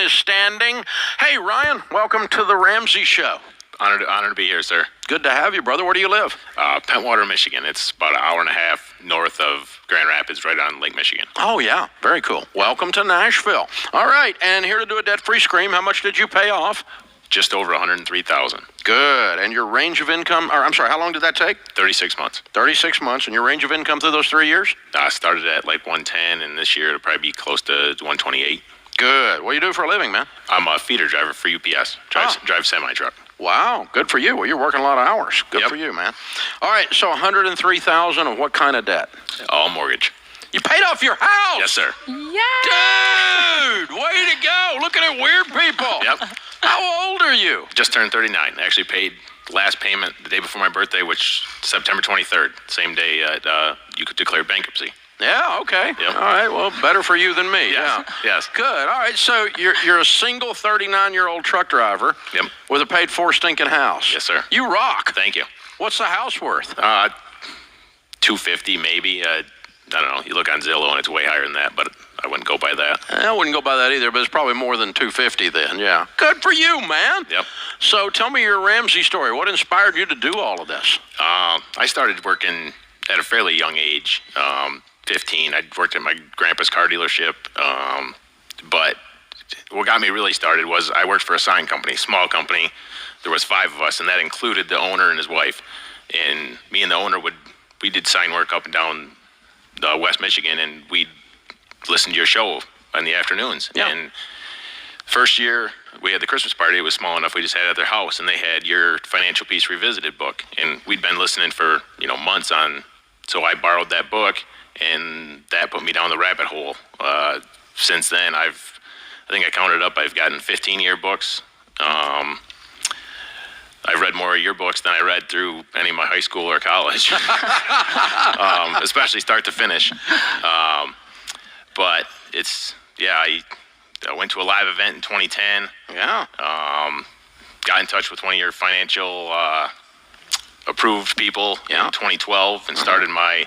is standing. Hey, Ryan, welcome to the Ramsey Show. Honored to be here, sir. Good to have you, brother. Where do you live? Pentwater, Michigan. It's about an hour and a half north of Grand Rapids, right on Lake Michigan. Oh, yeah. Very cool. Welcome to Nashville. All right, and here to do a debt-free scream, how much did you pay off? Just over $103,000. Good. And your range of income, or I'm sorry, how long did that take? 36 months. 36 months. And your range of income through those 3 years? I started at like 110, and this year it'll probably be close to 128. Good. What do you do for a living, man? I'm a feeder driver for UPS. Drive semi-truck. Wow, good for you. Well, you're working a lot of hours. Good for you, man. All right, so $103,000 of what kind of debt? All mortgage. You paid off your house? Yes, sir. Yeah. Dude, way to go. Looking at weird people. Yep. How old are you? Just turned 39. I actually paid last payment the day before my birthday, which September 23rd, same day you could declare bankruptcy. Yeah, okay. Yep. All right, well, better for you than me. Yes. Yeah. Yes. Good. All right, so you're a single 39-year-old truck driver. Yep. With a paid-for stinking house. Yes, sir. You rock. Thank you. What's the house worth? $250 maybe. I don't know. You look on Zillow and it's way higher than that, but I wouldn't go by that. I wouldn't go by that either, but it's probably more than $250 then, yeah. Good for you, man. Yep. So tell me your Ramsey story. What inspired you to do all of this? I started working at a fairly young age, 15. I worked at my grandpa's car dealership, but what got me really started was I worked for a sign company, small company. There was 5 of us, and that included the owner and his wife. And me and the owner we did sign work up and down West Michigan, and we'd listen to your show in the afternoons. Yeah. And first year we had the Christmas party. It was small enough we just had it at their house, and they had your Financial Peace Revisited book, and we'd been listening for months on. So I borrowed that book, and that put me down the rabbit hole. Since then, I think I counted up. I've gotten 15 yearbooks. I've read more of your books than I read through any of my high school or college, especially start to finish. But I went to a live event in 2010. Yeah. Got in touch with one of your financial approved people in 2012 and started my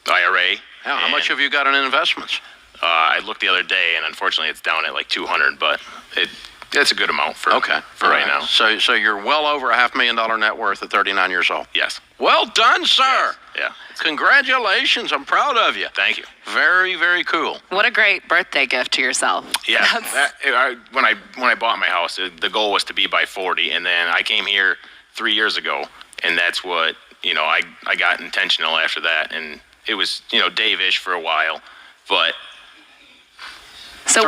IRA. Yeah, how much have you got in investments? I looked the other day, and unfortunately it's down at like 200, but it's a good amount for right now. So you're well over a $500,000 net worth at 39 years old. Yes. Well done, sir. Yes. Yeah. Congratulations. I'm proud of you. Thank you. Very, very cool. What a great birthday gift to yourself. Yeah. When I bought my house, the goal was to be by 40, and then I came here 3 years ago, and that's what I got intentional after that, and it was Dave-ish for a while, but So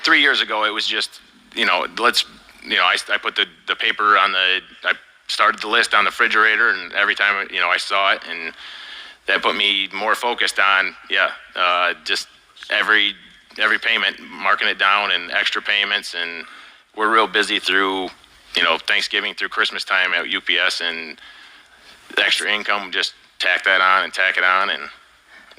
3 years ago it was just I put the paper on I started the list on the refrigerator, and every time I saw it, and that put me more focused on just every payment, marking it down, and extra payments, and we're real busy through Thanksgiving through Christmas time at UPS, and the extra income, just tack that on and tack it on, and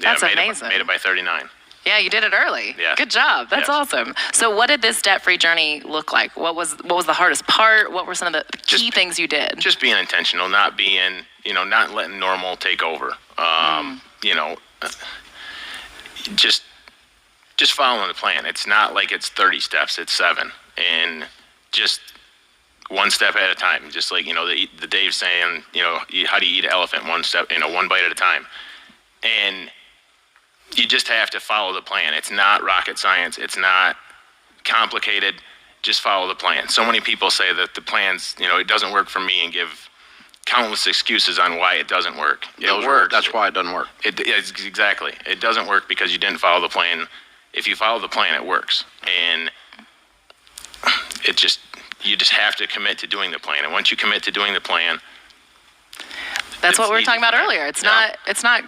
That's amazing. Made it by 39. Yeah, you did it early. Yeah. Good job. That's awesome. So what did this debt-free journey look like? What was the hardest part? What were some of the key things you did? Just being intentional, not not letting normal take over. Just following the plan. It's not like it's 30 steps, it's 7. And just one step at a time. Just like, the Dave saying, how do you eat an elephant? One step, one bite at a time. And you just have to follow the plan. It's not rocket science. It's not complicated. Just follow the plan. So many people say that the plans, it doesn't work for me, and give countless excuses on why it doesn't work. It works. That's why it doesn't work. Exactly. It doesn't work because you didn't follow the plan. If you follow the plan, it works. And you just have to commit to doing the plan. And once you commit to doing the plan, That's what we were talking about earlier. It's not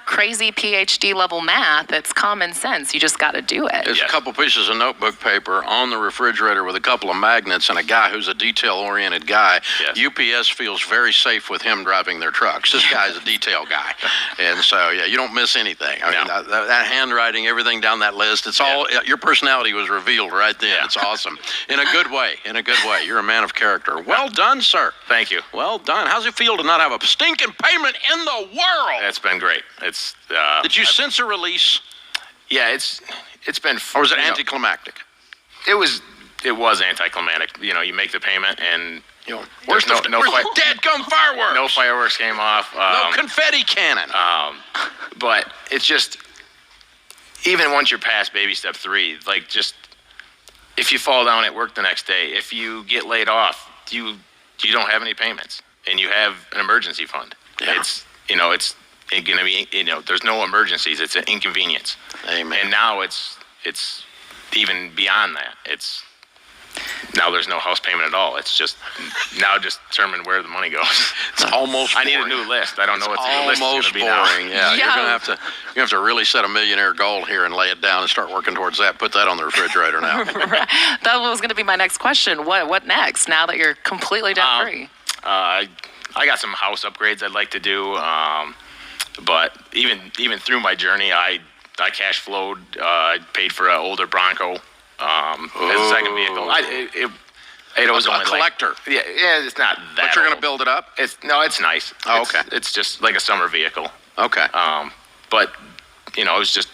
crazy PhD level math. It's common sense. You just got to do it. There's a couple pieces of notebook paper on the refrigerator with a couple of magnets, and a guy who's a detail-oriented guy. Yes. UPS feels very safe with him driving their trucks. This guy's a detail guy. And so, you don't miss anything. I mean, that handwriting, everything down that list, it's all, your personality was revealed right then. It's awesome. In a good way. You're a man of character. Well done, sir. Thank you. Well done. How's it feel to not have a stinking payment in the world? It's been great. Did you sense a release? Yeah, it's been. Or was it you know, anticlimactic? It was anticlimactic. You know, you make the payment and Where's there's the no dead-gum fireworks? no fireworks came off. No confetti cannon. But it's just, even once you're past baby step 3, like just, if you fall down at work the next day, if you get laid off, you don't have any payments and you have an emergency fund. Yeah. It's going to be, there's no emergencies. It's an inconvenience. Amen. And now it's even beyond that. Now there's no house payment at all. It's just now just determine where the money goes. It's almost I need a boring. new list. I don't know what the new list is going Almost to be now. boring. Yeah, you're Yeah. gonna have to really set a millionaire goal here and lay it down and start working towards that. Put that on the refrigerator now. That was going to be my next question. What next? Now that you're completely debt free. I got some house upgrades I'd like to do, but even through my journey, I cash flowed. I paid for an older Bronco as a second vehicle. It was A only collector. yeah, it's not that. But you're gonna old. build it up. It's nice. Oh, It's- okay. It's just like a summer vehicle. Okay. But it was just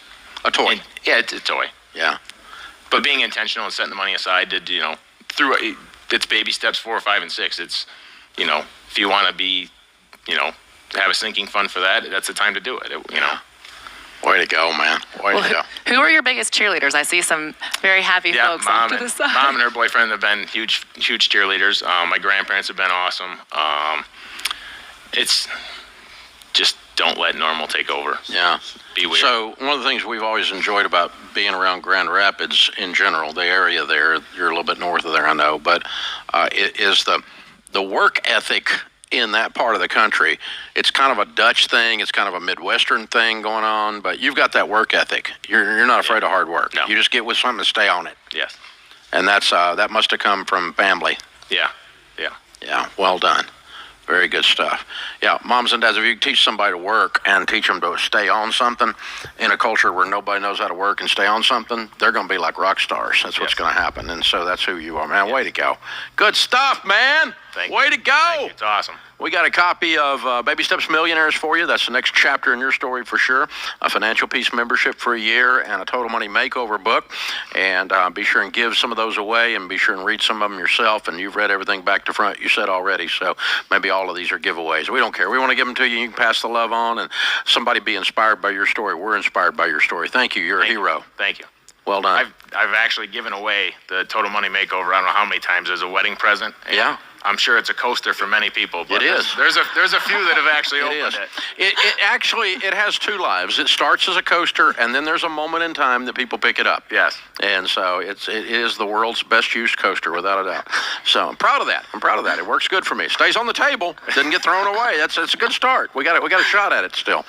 A toy. it's a toy. Yeah. But being intentional and setting the money aside to through it's baby steps 4, 5, and 6. It's if you want to be have a sinking fund for that, that's the time to do it. Way to go, man. Way to go. Who are your biggest cheerleaders? I see some very happy Yeah, folks off to the side. mom and her boyfriend have been huge cheerleaders. My grandparents have been awesome. It's just don't let normal take over. Yeah. Be weird. So one of the things we've always enjoyed about being around Grand Rapids in general, the area there, you're a little bit north of there, I know, but it is the work ethic in that part of the country. It's kind of a Dutch thing. It's kind of a Midwestern thing going on, but you've got that work ethic. You're not afraid of hard work. No. You just get with something and stay on it. Yes. And that must have come from family. Yeah. Yeah, well done. Very good stuff. Yeah, moms and dads, if you teach somebody to work and teach them to stay on something in a culture where nobody knows how to work and stay on something, they're going to be like rock stars. That's what's Yes. going to happen. And so that's who you are, man. Way to go. Good stuff, man. Thank you. Way to go. Thank you. It's awesome. We got a copy of Baby Steps Millionaires for you. That's the next chapter in your story for sure. A Financial Peace membership for a year and a Total Money Makeover book. And be sure and give some of those away and be sure and read some of them yourself. And you've read everything back to front, you said already. So maybe all of these are giveaways. We don't care. We want to give them to you. You can pass the love on and somebody be inspired by your story. We're inspired by your story. Thank you. You're a hero. Thank you. Well done. I've actually given away the Total Money Makeover. I don't know how many times as a wedding present. And Yeah. I'm sure it's a coaster for many people. But It is. There's a few that have actually It opened is. it. It actually has two lives. It starts as a coaster, and then there's a moment in time that people pick it up. Yes. And so it is the world's best used coaster, without a doubt. So I'm proud of that. It works good for me. It stays on the table. It doesn't get thrown away. That's a good start. We got a shot at it still.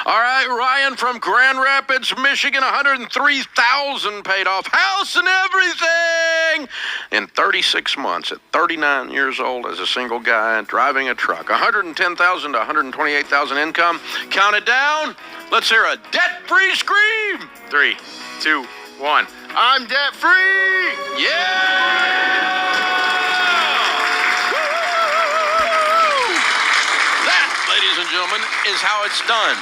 All right, Ryan from Grand Rapids, Michigan, $103,000 paid off, house and everything, in 36 months at 39 years old as a single guy driving a truck. $110,000 to $128,000 income. Count it down. Let's hear a debt-free scream. 3, 2, 1. I'm debt free. Yeah! That, ladies and gentlemen, is how it's done.